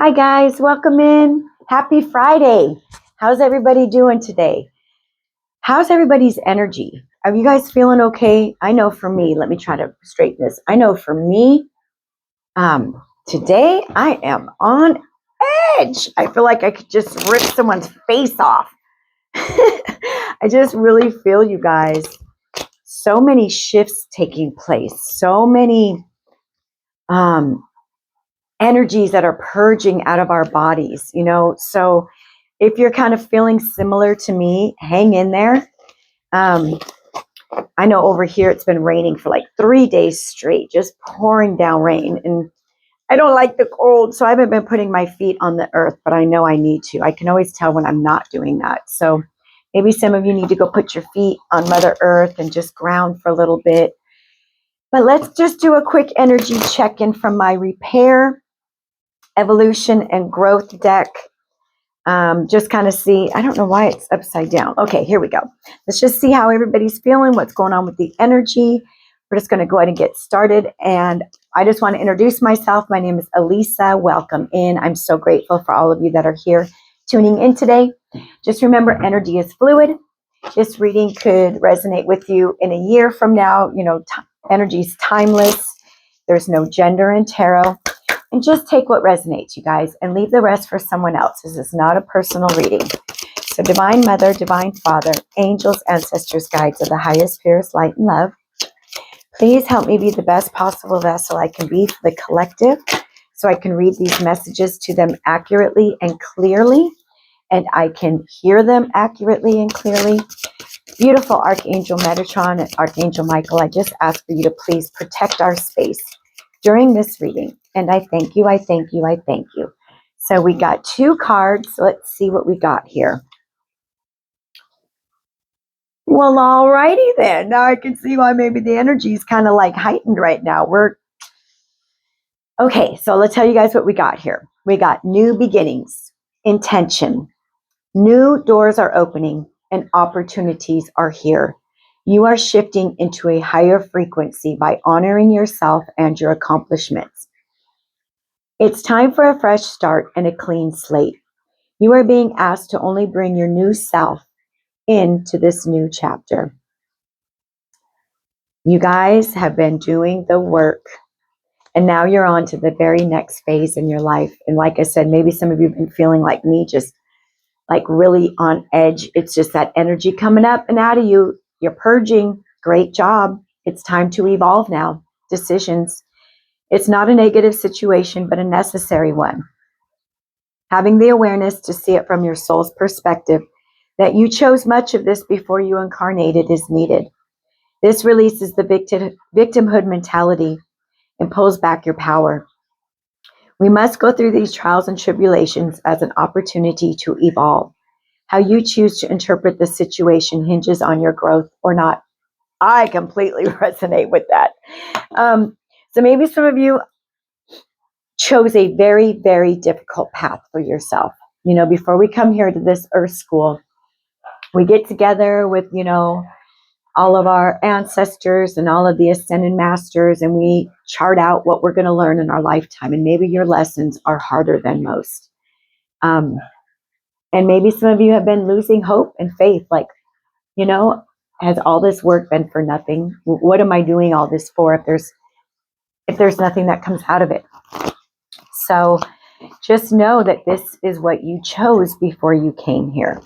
Hi guys, welcome in. Happy Friday. How's everybody doing today? How's everybody's energy? Are you guys feeling okay? I know for me, let me try to straighten this. I know for me, today I am on edge. I feel like I could just rip someone's face off. I just really feel you guys. So many shifts taking place. So many energies that are purging out of our bodies, so if you're kind of feeling similar to me, hang in there. I know over here it's been raining for like 3 days straight, just pouring down rain, and I don't like the cold, so I haven't been putting my feet on the earth, but I know I need to. I can always tell when I'm not doing that. So maybe some of you need to go put your feet on Mother Earth and just ground for a little bit. But let's just do a quick energy check-in from my repair, evolution, and growth deck. Just kind of see, I don't know why it's upside down. Okay, here we go. Let's just see how everybody's feeling, what's going on with the energy. We're just going to go ahead and get started. And I just want to introduce myself. My name is Elisa. Welcome in. I'm so grateful for all of you that are here tuning in today. Just remember, energy is fluid. This reading could resonate with you in a year from now. Energy is timeless. There's no gender in tarot. And just take what resonates, you guys, and leave the rest for someone else. This is not a personal reading. So Divine Mother, Divine Father, angels, ancestors, guides of the highest, purest light and love, please help me be the best possible vessel I can be for the collective, so I can read these messages to them accurately and clearly, and I can hear them accurately and clearly. Beautiful Archangel Metatron and Archangel Michael, I just ask for you to please protect our space during this reading. And I thank you, I thank you, I thank you. So we got 2 cards. Let's see what we got here. Well, alrighty then. Now I can see why maybe the energy is kind of like heightened right now. Okay, so let's tell you guys what we got here. We got new beginnings, intention. New doors are opening and opportunities are here. You are shifting into a higher frequency by honoring yourself and your accomplishments. It's time for a fresh start and a clean slate. You are being asked to only bring your new self into this new chapter. You guys have been doing the work, and now you're on to the very next phase in your life. And like I said, maybe some of you have been feeling like me, just like really on edge. It's just that energy coming up and out of you. You're purging. Great job. It's time to evolve now. Decisions. It's not a negative situation, but a necessary one. Having the awareness to see it from your soul's perspective, that you chose much of this before you incarnated, is needed. This releases the victimhood mentality and pulls back your power. We must go through these trials and tribulations as an opportunity to evolve. How you choose to interpret the situation hinges on your growth or not. I completely resonate with that. So maybe some of you chose a very, very difficult path for yourself. Before we come here to this earth school, we get together with, all of our ancestors and all of the ascended masters, and we chart out what we're going to learn in our lifetime. And maybe your lessons are harder than most. And maybe some of you have been losing hope and faith. Like, has all this work been for nothing? What am I doing all this for if there's nothing that comes out of it? So just know that this is what you chose before you came here.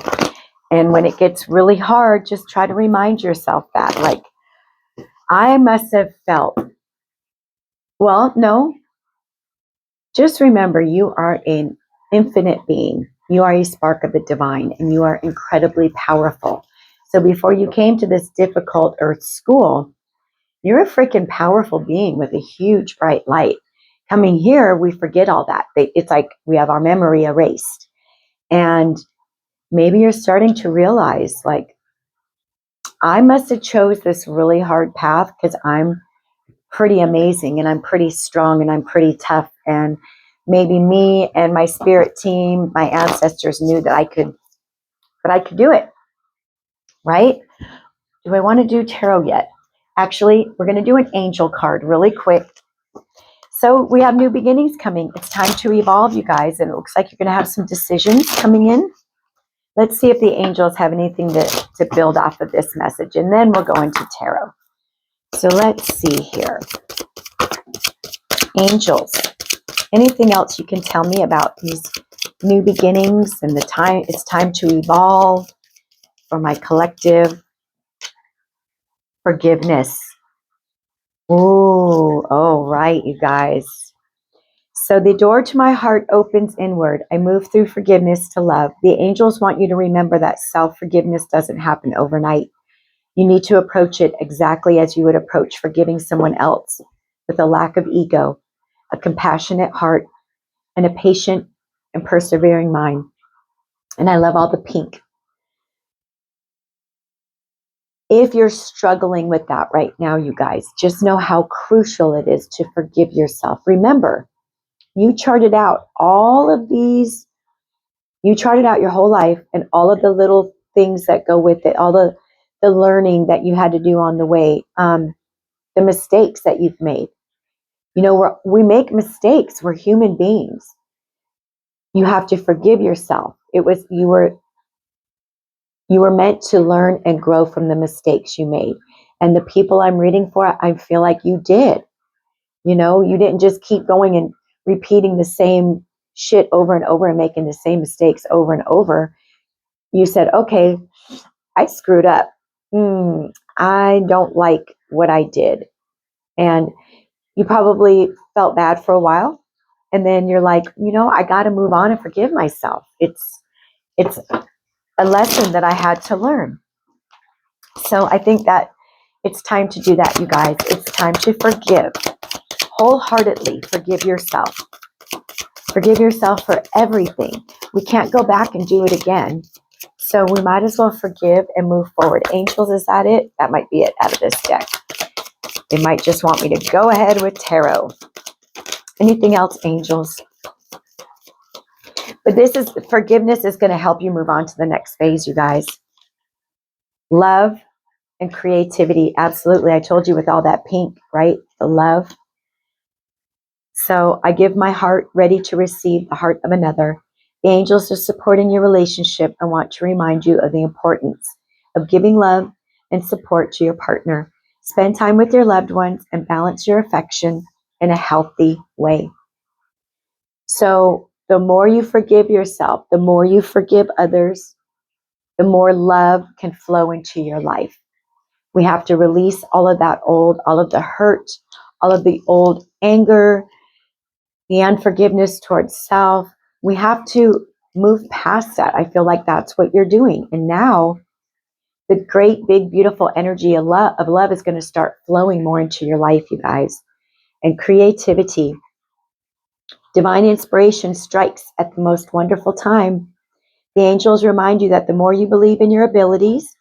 And when it gets really hard, just try to remind yourself that, like, I must have felt, well, no, just remember you are an infinite being. You are a spark of the divine, and you are incredibly powerful. So before you came to this difficult earth school, you're a freaking powerful being with a huge bright light. Coming here, we forget all that. It's like we have our memory erased. And maybe you're starting to realize, like, I must have chose this really hard path because I'm pretty amazing and I'm pretty strong and I'm pretty tough. And maybe me and my spirit team, my ancestors knew that I could do it. Right? Do I want to do tarot yet? Actually, we're going to do an angel card really quick. So we have new beginnings coming. It's time to evolve, you guys. And it looks like you're going to have some decisions coming in. Let's see if the angels have anything to build off of this message. And then we'll go into tarot. So let's see here. Angels, anything else you can tell me about these new beginnings and the time it's time to evolve for my collective? Forgiveness. Ooh, oh, right, you guys. So the door to my heart opens inward. I move through forgiveness to love. The angels want you to remember that self-forgiveness doesn't happen overnight. You need to approach it exactly as you would approach forgiving someone else, with a lack of ego, a compassionate heart, and a patient and persevering mind. And I love all the pink. If you're struggling with that right now, you guys, just know how crucial it is to forgive yourself. Remember, you charted out you charted out your whole life and all of the little things that go with it, all the learning that you had to do on the way, the mistakes that you've made. You know, we make mistakes. We're human beings. You have to forgive yourself. You were meant to learn and grow from the mistakes you made. And the people I'm reading for, I feel like you did. You know, you didn't just keep going and repeating the same shit over and over and making the same mistakes over and over. You said, okay, I screwed up. I don't like what I did. And you probably felt bad for a while. And then you're like, you know, I got to move on and forgive myself. It's a lesson that I had to learn. So I think that it's time to do that, you guys. It's time to forgive. Wholeheartedly forgive yourself. Forgive yourself for everything. We can't go back and do it again. So we might as well forgive and move forward. Angels, is that it? That might be it out of this deck. They might just want me to go ahead with tarot. Anything else, angels? But forgiveness is going to help you move on to the next phase, you guys. Love and creativity. Absolutely. I told you with all that pink, right? The love. So I give my heart ready to receive the heart of another. The angels are supporting your relationship and want to remind you of the importance of giving love and support to your partner. Spend time with your loved ones and balance your affection in a healthy way. So the more you forgive yourself, the more you forgive others, the more love can flow into your life. We have to release all of the hurt, all of the old anger, the unforgiveness towards self. We have to move past that. I feel like that's what you're doing. And now the great, big, beautiful energy of love is going to start flowing more into your life, you guys. And creativity. Divine inspiration strikes at the most wonderful time. The angels remind you that the more you believe in your abilities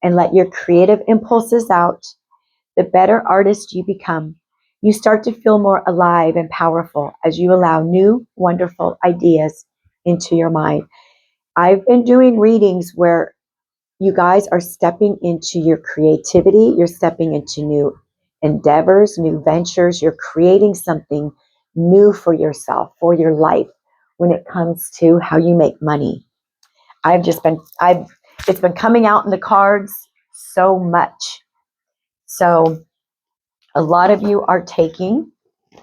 and let your creative impulses out, the better artist you become. You start to feel more alive and powerful as you allow new, wonderful ideas into your mind. I've been doing readings where you guys are stepping into your creativity. You're stepping into new endeavors, new ventures. You're creating something new for yourself, for your life, when it comes to how you make money. It's been coming out in the cards so much. So a lot of you are taking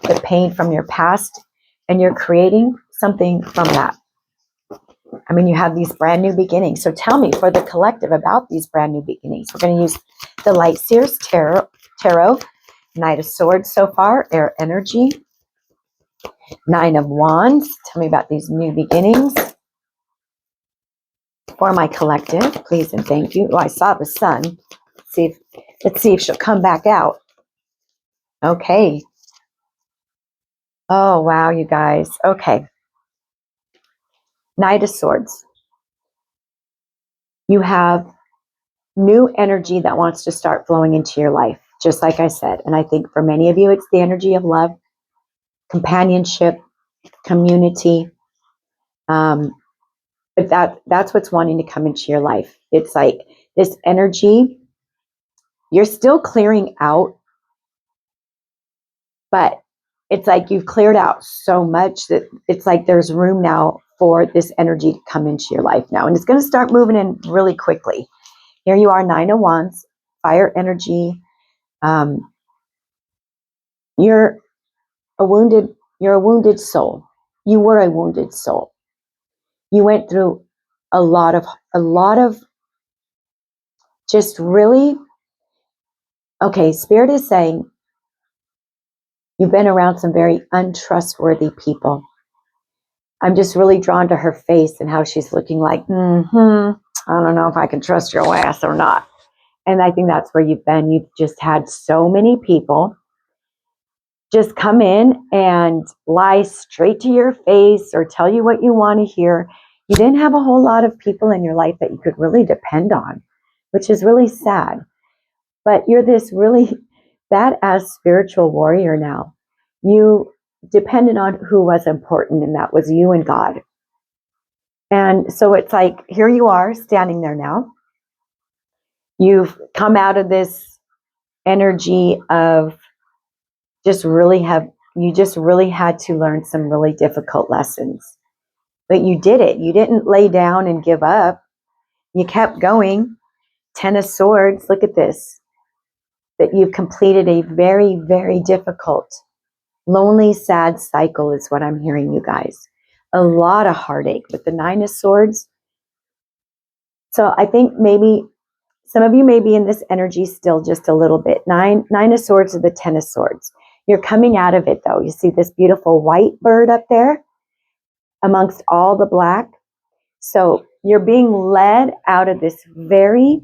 the pain from your past and you're creating something from that. I mean, you have these brand new beginnings. So tell me for the collective about these brand new beginnings. We're going to use the Light Seers Tarot, Knight of Swords so far, air energy, Nine of Wands. Tell me about these new beginnings for my collective, please and thank you. Oh, I saw the sun. Let's see if she'll come back out. Okay. Oh, wow, you guys. Okay. Knight of Swords. You have new energy that wants to start flowing into your life, just like I said. And I think for many of you, it's the energy of love, companionship, community. But that's what's wanting to come into your life. It's like this energy, you're still clearing out, but it's like you've cleared out so much that it's like there's room now for this energy to come into your life now. And it's going to start moving in really quickly. Here you are, Nine of Wands, fire energy. Um, you're you're a wounded soul. You were a wounded soul. You went through a lot of just really, okay, Spirit is saying you've been around some very untrustworthy people. I'm just really drawn to her face and how she's looking like, I don't know if I can trust your ass or not. And I think that's where you've been. You've just had so many people just come in and lie straight to your face or tell you what you want to hear. You didn't have a whole lot of people in your life that you could really depend on, which is really sad. But you're this really badass spiritual warrior now. You depended on who was important, and that was you and God. And so it's like, here you are standing there now. You've come out of this energy of you just really had to learn some really difficult lessons. But you did it. You didn't lay down and give up. You kept going. Ten of Swords, look at this. That you've completed a very, very difficult, lonely, sad cycle is what I'm hearing, you guys. A lot of heartache with the Nine of Swords. So I think maybe some of you may be in this energy still just a little bit. Nine of Swords to the Ten of Swords. You're coming out of it though. You see this beautiful white bird up there amongst all the black. So you're being led out of this very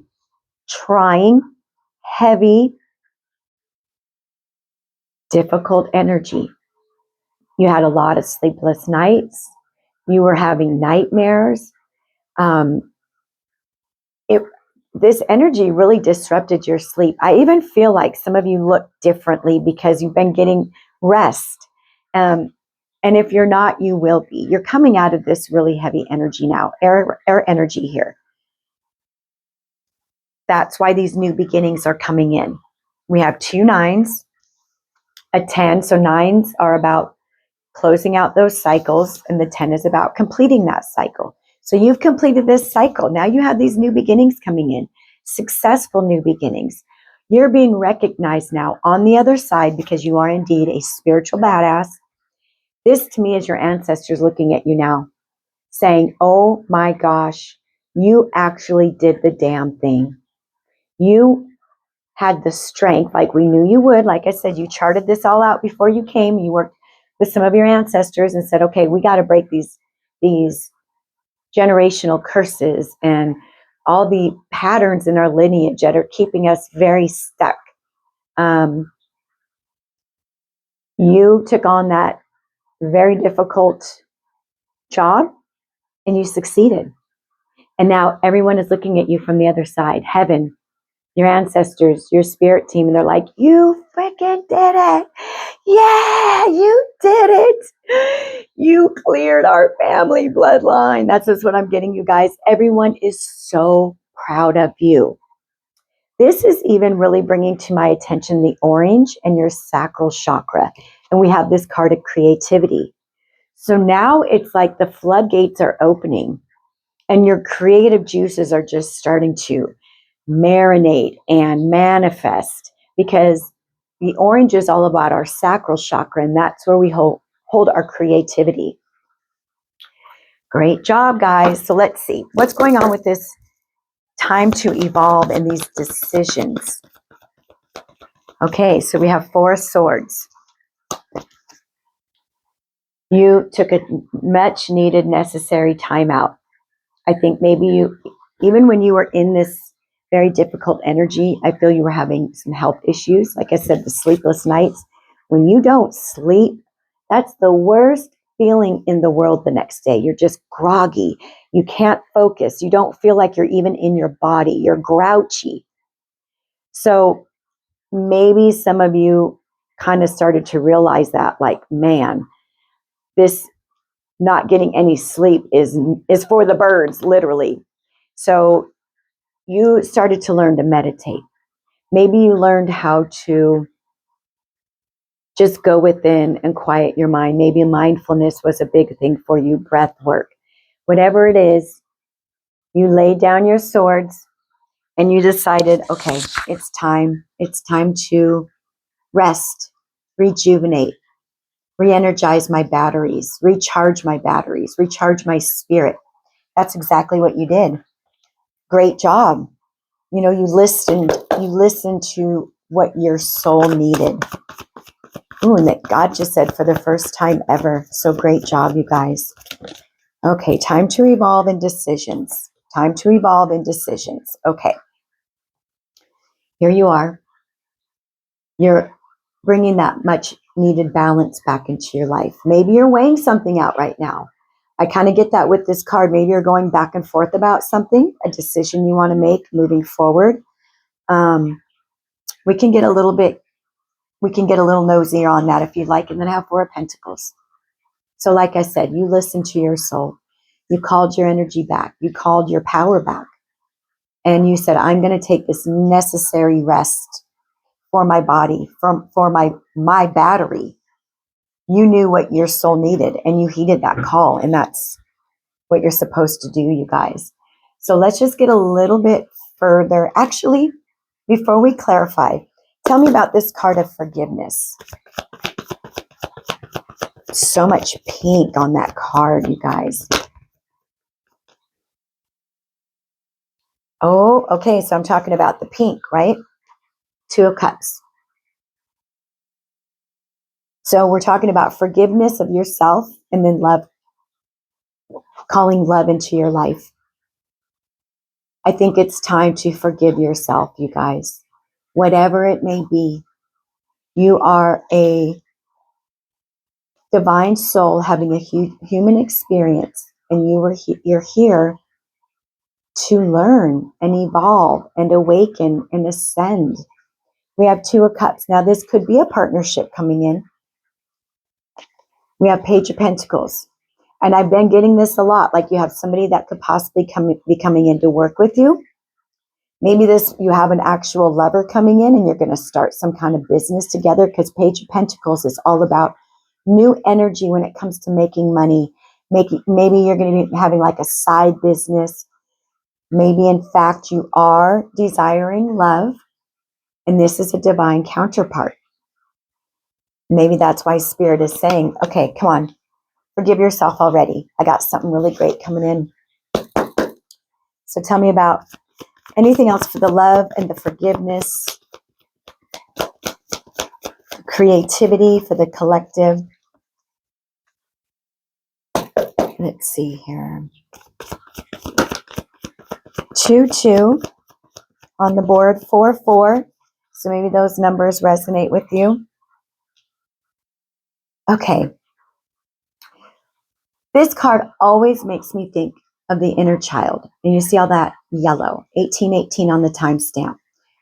trying, heavy, difficult energy. You had a lot of sleepless nights. You were having nightmares. This energy really disrupted your sleep. I even feel like some of you look differently because you've been getting rest. And if you're not, you will be. You're coming out of this really heavy energy now, air energy here. That's why these new beginnings are coming in. We have 2 nines, a 10. So nines are about closing out those cycles, and the 10 is about completing that cycle. So you've completed this cycle. Now you have these new beginnings coming in, successful new beginnings. You're being recognized now on the other side because you are indeed a spiritual badass. This to me is your ancestors looking at you now saying, oh my gosh, you actually did the damn thing. You had the strength like we knew you would. Like I said, you charted this all out before you came. You worked with some of your ancestors and said, okay, we got to break these generational curses and all the patterns in our lineage that are keeping us very stuck. You took on that very difficult job and you succeeded. And now everyone is looking at you from the other side, heaven, your ancestors, your spirit team, and they're like, you freaking did it. Yeah, you did it. You cleared our family bloodline. That's just what I'm getting, you guys. Everyone is so proud of you. This is even really bringing to my attention the orange and your sacral chakra. And we have this card of creativity. So now it's like the floodgates are opening and your creative juices are just starting to marinate and manifest, because the orange is all about our sacral chakra, and that's where we hold our creativity. Great job, guys. So let's see what's going on with this time to evolve and these decisions. Okay, so we have 4 of Swords. You took a much needed, necessary time out. I think maybe you, even when you were in this very difficult energy, I feel you were having some health issues. Like I said, the sleepless nights. When you don't sleep, that's the worst feeling in the world the next day. You're just groggy. You can't focus. You don't feel like you're even in your body. You're grouchy. So maybe some of you kind of started to realize that, like, man, this not getting any sleep is for the birds, literally. So you started to learn to meditate. Maybe you learned how to Just go within and quiet your mind. Maybe mindfulness was a big thing for you, breath work. Whatever it is, you laid down your swords and you decided, okay, it's time. It's time to rest, rejuvenate, re-energize my batteries, recharge my spirit. That's exactly what you did. Great job. You know, you listened to what your soul needed. Ooh, and that God just said for the first time ever. So great job, you guys. Okay, time to evolve in decisions. Time to evolve in decisions. Okay, here you are. You're bringing that much needed balance back into your life. Maybe you're weighing something out right now. I kind of get that with this card. Maybe you're going back and forth about something, a decision you want to make moving forward. We can get a little nosier on that if you'd like. And then I have Four of Pentacles. So like I said, you listened to your soul. You called your energy back. You called your power back. And you said, I'm going to take this necessary rest for my body, for my battery. You knew what your soul needed and you heeded that call. And that's what you're supposed to do, you guys. So let's just get a little bit further. Actually, before we clarify, tell me about this card of forgiveness. So much pink on that card, you guys. Oh, okay. So I'm talking about the pink, right? Two of Cups. So we're talking about forgiveness of yourself and then love, calling love into your life. I think it's time to forgive yourself, you guys. Whatever it may be, you are a divine soul having a human experience, and you're here to learn and evolve and awaken and ascend. We have Two of Cups. Now, this could be a partnership coming in. We have Page of Pentacles. And I've been getting this a lot, like you have somebody that could possibly be coming in to work with you. Maybe you have an actual lover coming in and you're going to start some kind of business together, because Page of Pentacles is all about new energy when it comes to making money. Maybe you're going to be having like a side business. Maybe in fact you are desiring love and this is a divine counterpart. Maybe that's why Spirit is saying, okay, come on, forgive yourself already. I got something really great coming in. So tell me about anything else for the love and the forgiveness, creativity for the collective. Let's see here. 2-2 on the board, 4-4. So maybe those numbers resonate with you. Okay. This card always makes me think of the inner child. And you see all that yellow, 1818 on the timestamp.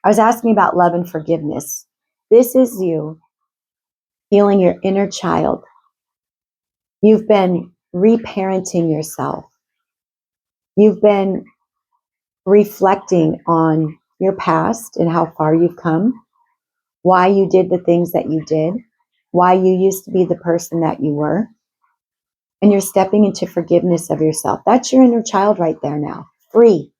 I was asking about love and forgiveness. This is you healing your inner child. You've been reparenting yourself. You've been reflecting on your past and how far you've come, why you did the things that you did, why you used to be the person that you were. And you're stepping into forgiveness of yourself. That's your inner child right there now. Free.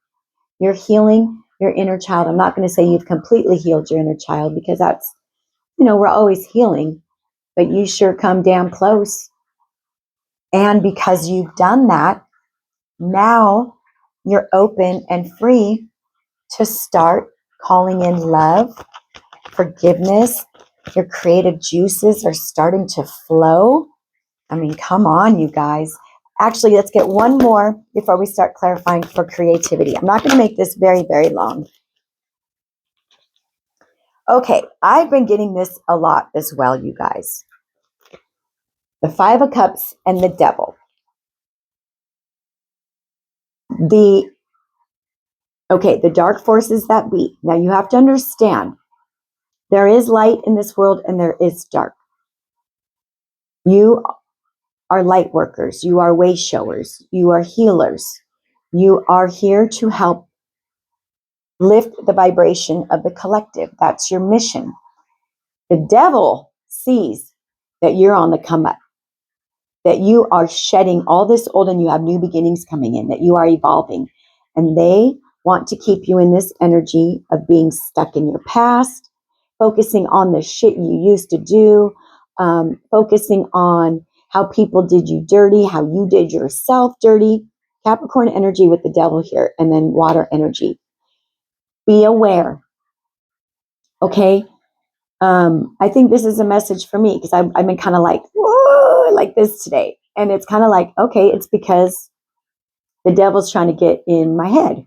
You're healing your inner child. I'm not going to say you've completely healed your inner child, because that's, we're always healing, but you sure come damn close. And because you've done that, now you're open and free to start calling in love, forgiveness. Your creative juices are starting to flow. I mean, come on, you guys. Actually, let's get one more before we start clarifying for creativity. I'm not going to make this very, very long. Okay, I've been getting this a lot as well, you guys. The Five of Cups and the Devil. The dark forces that be. Now, you have to understand, there is light in this world and there is dark. You are light workers. You are way showers. You are healers. You are here to help lift the vibration of the collective. That's your mission. The devil sees that you're on the come up, that you are shedding all this old and you have new beginnings coming in, that you are evolving. And they want to keep you in this energy of being stuck in your past, focusing on the shit you used to do, focusing on how people did you dirty, how you did yourself dirty. Capricorn energy with the devil here, and then water energy. Be aware. Okay? I think this is a message for me because I've been kind of like, whoa, like this today. And it's kind of like, okay, it's because the devil's trying to get in my head.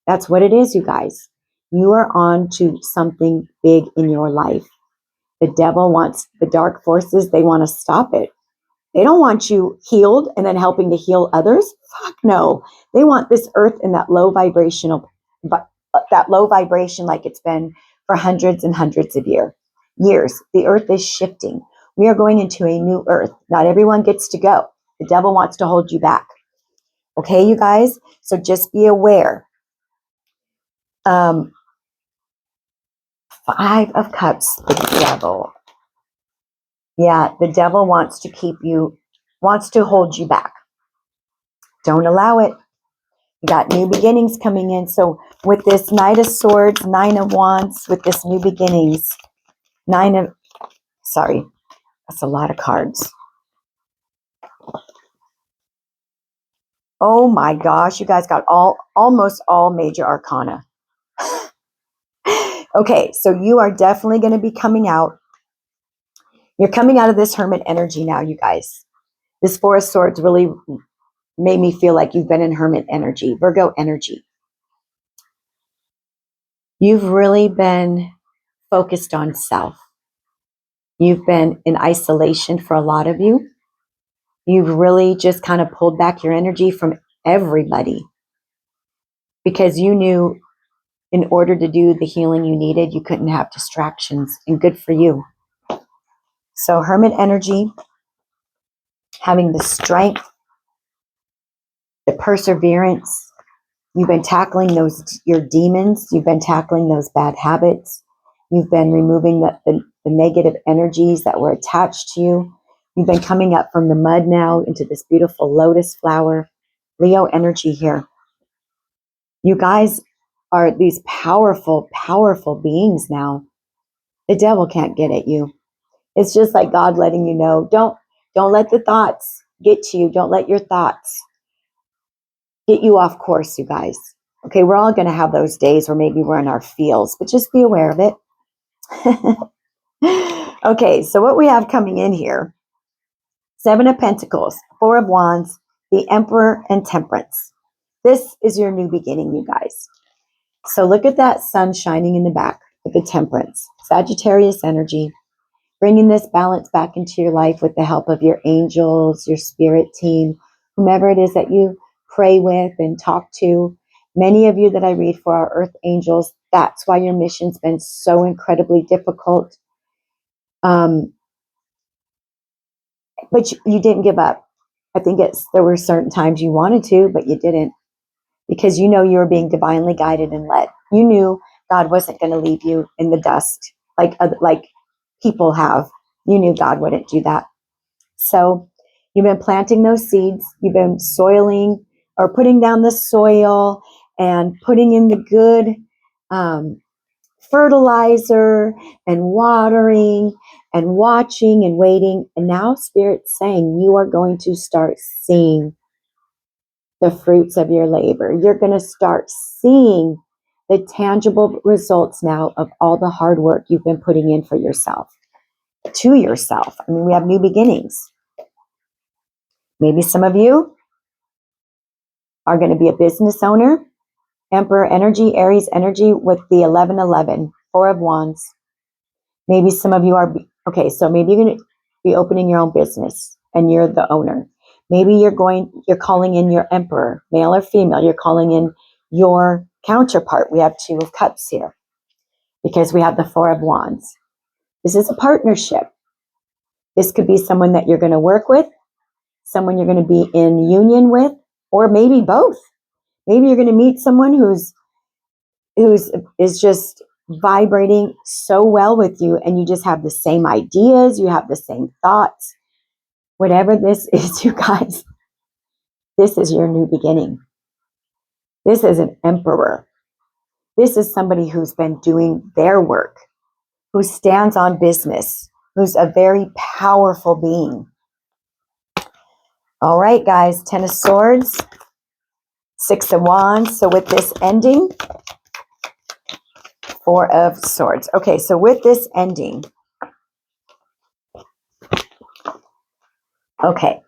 That's what it is, you guys. You are on to something big in your life. The devil wants the dark forces, they want to stop it. They don't want you healed and then helping to heal others. Fuck no. They want this earth in that low vibration like it's been for hundreds and hundreds of years. The earth is shifting. We are going into a new earth. Not everyone gets to go. The devil wants to hold you back. Okay, you guys? So just be aware. 5 of Cups, the devil. Yeah, the devil wants to hold you back. Don't allow it. You got new beginnings coming in. So with this Knight of Swords, 9 of Wands, with this new beginnings, that's a lot of cards. Oh my gosh, you guys got almost all major arcana. Okay, so you are definitely going to be coming out. You're coming out of this hermit energy now, you guys. This Four of Swords really made me feel like you've been in hermit energy, Virgo energy. You've really been focused on self. You've been in isolation for a lot of you. You've really just kind of pulled back your energy from everybody because you knew in order to do the healing you needed, you couldn't have distractions, and good for you. So hermit energy, having the strength, the perseverance. You've been tackling your demons. You've been tackling those bad habits. You've been removing the negative energies that were attached to you. You've been coming up from the mud now into this beautiful lotus flower. Leo energy here. You guys are these powerful, powerful beings now. The devil can't get at you. It's just like God letting you know, don't let the thoughts get to you. Don't let your thoughts get you off course, you guys. Okay, we're all going to have those days where maybe we're in our feels, but just be aware of it. Okay, so what we have coming in here, 7 of Pentacles, 4 of Wands, the Emperor, and Temperance. This is your new beginning, you guys. So look at that sun shining in the back with the Temperance. Sagittarius energy, bringing this balance back into your life with the help of your angels, your spirit team, whomever it is that you pray with and talk to. Many of you that I read for are earth angels. That's why your mission's been so incredibly difficult. But you didn't give up. I think there were certain times you wanted to, but you didn't, because you know you were being divinely guided and led. You knew God wasn't going to leave you in the dust like people have. You knew God wouldn't do that. So you've been planting those seeds. You've been soiling or putting down the soil and putting in the good fertilizer and watering and watching and waiting. And now Spirit's saying you are going to start seeing the fruits of your labor. You're going to start seeing the tangible results now of all the hard work you've been putting in for yourself, to yourself. I mean, we have new beginnings. Maybe some of you are going to be a business owner. Emperor energy, Aries energy with the 1111, 4 of Wands. Maybe some of you are, okay, so maybe you're going to be opening your own business and you're the owner. Maybe you're calling in your emperor, male or female. You're calling in your counterpart. We have 2 of Cups here because we have the 4 of Wands. This is a partnership. This could be someone that you're going to work with, someone you're going to be in union with, or maybe both. Maybe you're going to meet someone who's just vibrating so well with you, and you just have the same ideas, you have the same thoughts. Whatever this is, you guys, this is your new beginning. This is an emperor. This is somebody who's been doing their work, who stands on business, who's a very powerful being. All right, guys, 10 of Swords, 6 of Wands. So with this ending, 4 of Swords. Okay, so with this ending, okay,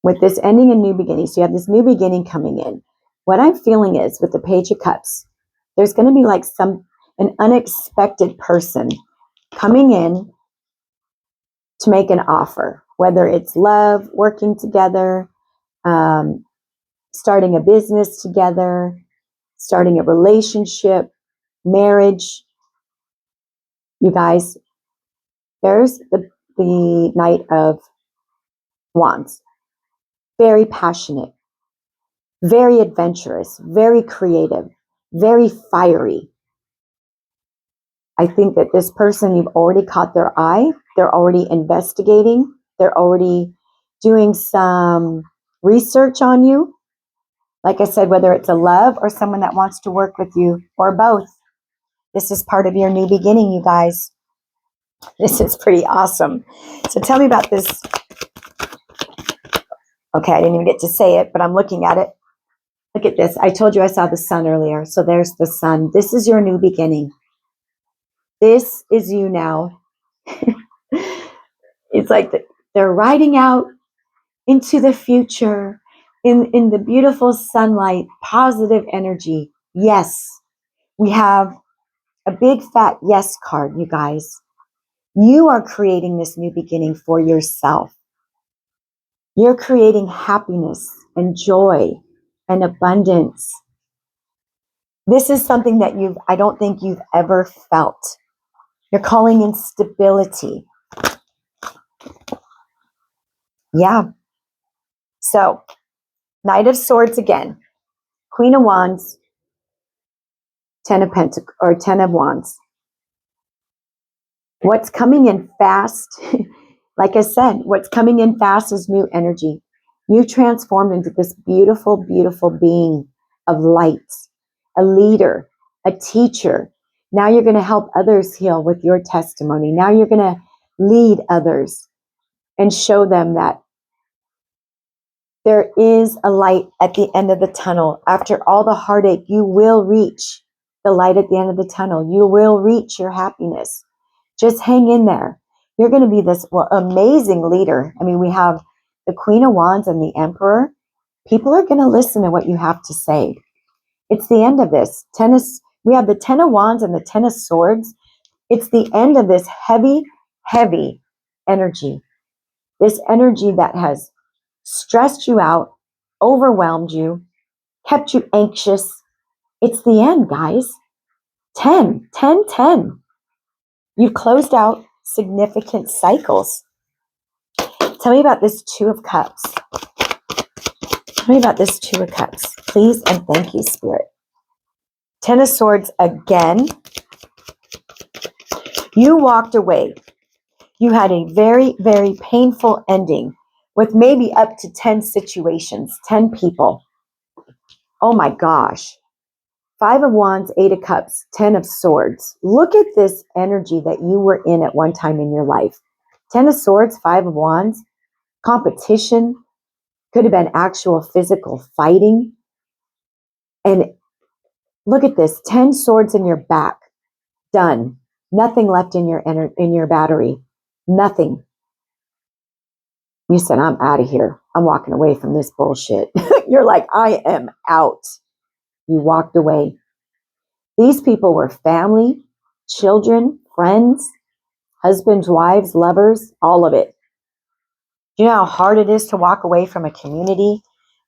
with this ending and new beginning, so you have this new beginning coming in. What I'm feeling is with the Page of Cups, there's going to be like an unexpected person coming in to make an offer, whether it's love, working together, starting a business together, starting a relationship, marriage. You guys, there's the Knight of Wands. Very passionate, very adventurous, very creative, very fiery. I think that this person, you've already caught their eye. They're already investigating. They're already doing some research on you. Like I said, whether it's a love or someone that wants to work with you or both. This is part of your new beginning, you guys. This is pretty awesome. So tell me about this. Okay, I didn't even get to say it, but I'm looking at it. Look at this. I told you I saw the sun earlier. So there's the sun. This is your new beginning. This is you now. It's like they're riding out into the future in the beautiful sunlight, positive energy. Yes, we have a big fat yes card, you guys. You are creating this new beginning for yourself. You're creating happiness and joy and abundance. This is something that I don't think you've ever felt. You're calling in stability. Yeah. So, Knight of Swords again, Queen of Wands, 10 of Wands. What's coming in fast, like I said, what's coming in fast is new energy. You transformed into this beautiful, beautiful being of light, a leader, a teacher. Now you're going to help others heal with your testimony. Now you're going to lead others and show them that there is a light at the end of the tunnel. After all the heartache, you will reach the light at the end of the tunnel. You will reach your happiness. Just hang in there. You're going to be this amazing leader. I mean, we have the Queen of Wands and the Emperor. People are going to listen to what you have to say. It's the end of this. We have the 10 of Wands and the 10 of Swords. It's the end of this heavy, heavy energy. This energy that has stressed you out, overwhelmed you, kept you anxious. It's the end, guys. 10, 10, 10. You've closed out significant cycles. Tell me about this Two of Cups. Tell me about this Two of Cups, please, and thank you, Spirit. 10 of Swords again. You walked away. You had a very, very painful ending with maybe up to 10 situations, 10 people. Oh my gosh. 5 of Wands, 8 of Cups, 10 of Swords. Look at this energy that you were in at one time in your life. 10 of Swords, 5 of Wands, competition, could have been actual physical fighting. And look at this, 10 swords in your back, done. Nothing left in your battery, nothing. You said, I'm out of here. I'm walking away from this bullshit. You're like, I am out. You walked away. These people were family, children, friends, husbands, wives, lovers, all of it. Do you know how hard it is to walk away from a community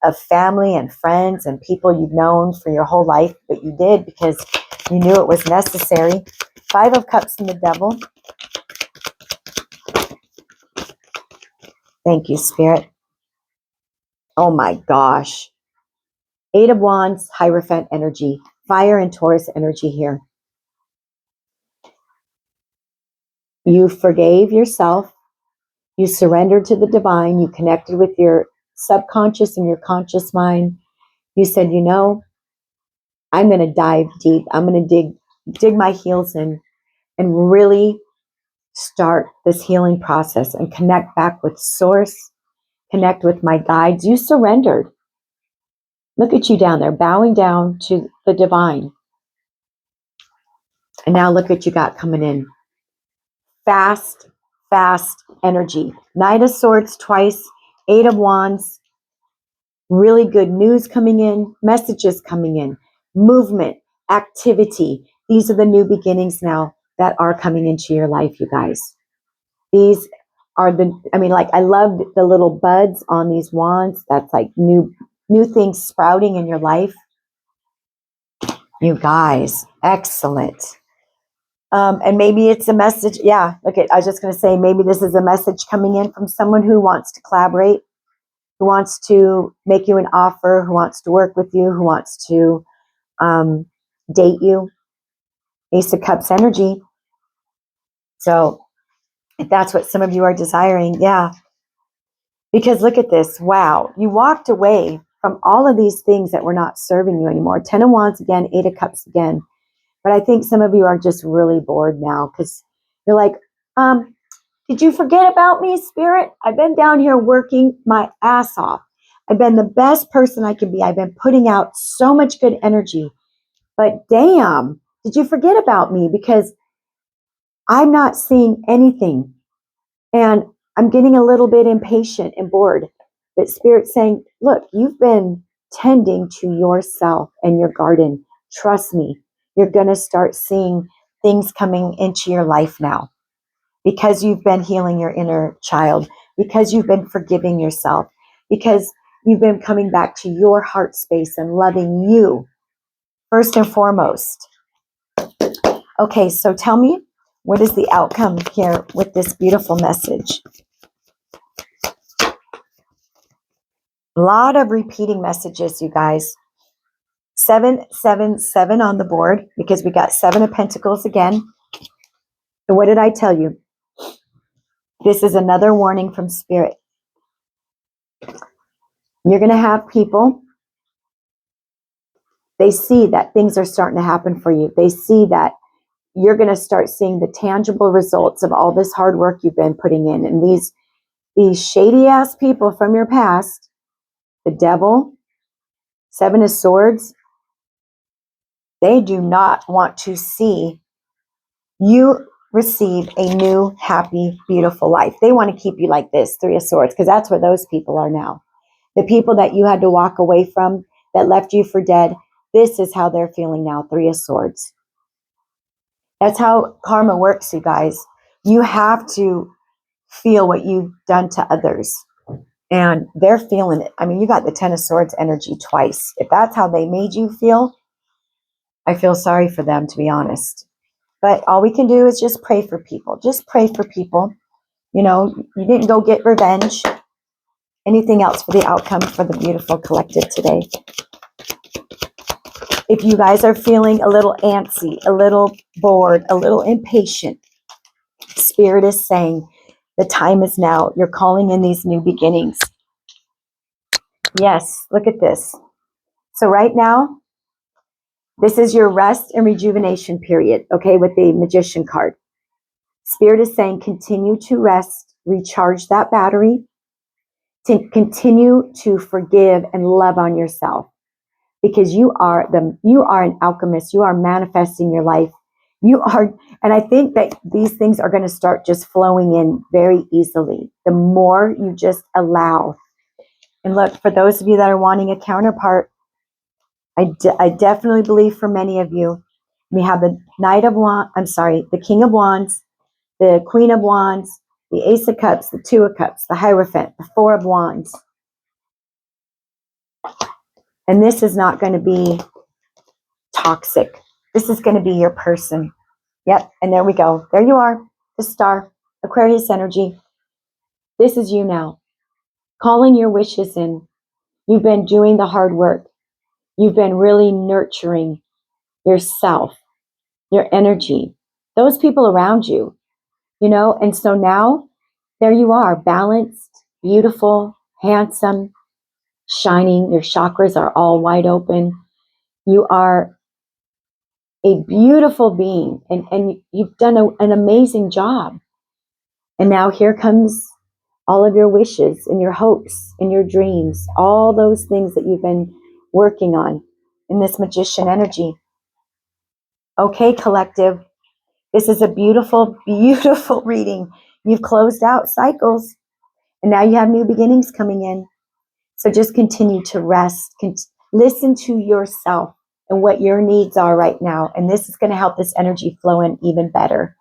of family and friends and people you've known for your whole life? But you did because you knew it was necessary. 5 of Cups and the Devil. Thank you, Spirit. Oh my gosh. 8 of Wands, Hierophant energy. fire and Taurus energy here. You forgave yourself. You surrendered to the divine. You connected with your subconscious and your conscious mind. You said, you know, I'm going to dive deep. I'm going to dig my heels in and really start this healing process and connect back with source, connect with my guides. You surrendered. Look at you down there, bowing down to the divine. And now look what you got coming in. Fast energy. Knight of Swords twice, Eight of Wands. Really good news coming in, messages coming in, movement, activity. These are the new beginnings now that are coming into your life, you guys. These are I love the little buds on these wands. That's like new things sprouting in your life. You guys, excellent. And maybe it's a message. Yeah, I was just going to say, maybe this is a message coming in from someone who wants to collaborate, who wants to make you an offer, who wants to work with you, who wants to date you. Ace of Cups energy. So if that's what some of you are desiring, yeah. Because look at this. Wow. You walked away from all of these things that were not serving you anymore. 10 of Wands again, 8 of Cups again. But I think some of you are just really bored now because you're like, did you forget about me, Spirit? I've been down here working my ass off. I've been the best person I can be. I've been putting out so much good energy. But damn, did you forget about me? Because I'm not seeing anything. And I'm getting a little bit impatient and bored. But Spirit's saying, look, you've been tending to yourself and your garden. Trust me, you're going to start seeing things coming into your life now because you've been healing your inner child, because you've been forgiving yourself, because you've been coming back to your heart space and loving you first and foremost. Okay, so tell me, what is the outcome here with this beautiful message? A lot of repeating messages, you guys. 777 on the board because we got 7 of Pentacles again. So what did I tell you? This is another warning from Spirit. You're going to have people, they see that things are starting to happen for you. They see that you're going to start seeing the tangible results of all this hard work you've been putting in. And these shady ass people from your past, the devil, 7 of Swords, they do not want to see you receive a new, happy, beautiful life. They want to keep you like this, 3 of Swords, because that's where those people are now. The people that you had to walk away from, that left you for dead, this is how they're feeling now, 3 of Swords. That's how karma works, you guys. You have to feel what you've done to others. And they're feeling it. I mean, you got the 10 of Swords energy twice. If that's how they made you feel, I feel sorry for them, to be honest. But all we can do is just pray for people. Just pray for people. You know, you didn't go get revenge. Anything else for the outcome for the beautiful collective today? If you guys are feeling a little antsy, a little bored, a little impatient, Spirit is saying the time is now. You're calling in these new beginnings. Yes, look at this. So right now, this is your rest and rejuvenation period, okay, with the Magician card. Spirit is saying continue to rest, recharge that battery, to continue to forgive and love on yourself, because you are an alchemist. You are manifesting your life. You are, and I think that these things are going to start just flowing in very easily. The more you just allow. And look, for those of you that are wanting a counterpart, I definitely believe for many of you, we have the the King of Wands, the Queen of Wands, the Ace of Cups, the 2 of Cups, the Hierophant, the 4 of Wands. And this is not going to be toxic. This is going to be your person. Yep, and there we go. There you are, the star, Aquarius energy. This is you now, calling your wishes in. You've been doing the hard work. You've been really nurturing yourself, your energy, those people around you, and so now there you are, balanced, beautiful, handsome, shining. Your chakras are all wide open. You are a beautiful being, and you've done an amazing job. And now here comes all of your wishes and your hopes and your dreams, all those things that you've been working on in this magician energy. Okay, collective, this is a beautiful, beautiful reading. You've closed out cycles, and now you have new beginnings coming in. So just continue to rest, listen to yourself and what your needs are right now. And this is going to help this energy flow in even better.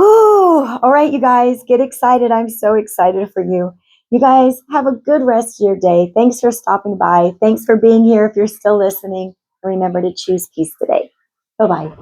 Ooh, all right, you guys, get excited. I'm so excited for you. You guys have a good rest of your day. Thanks for stopping by. Thanks for being here if you're still listening. Remember to choose peace today. Bye-bye.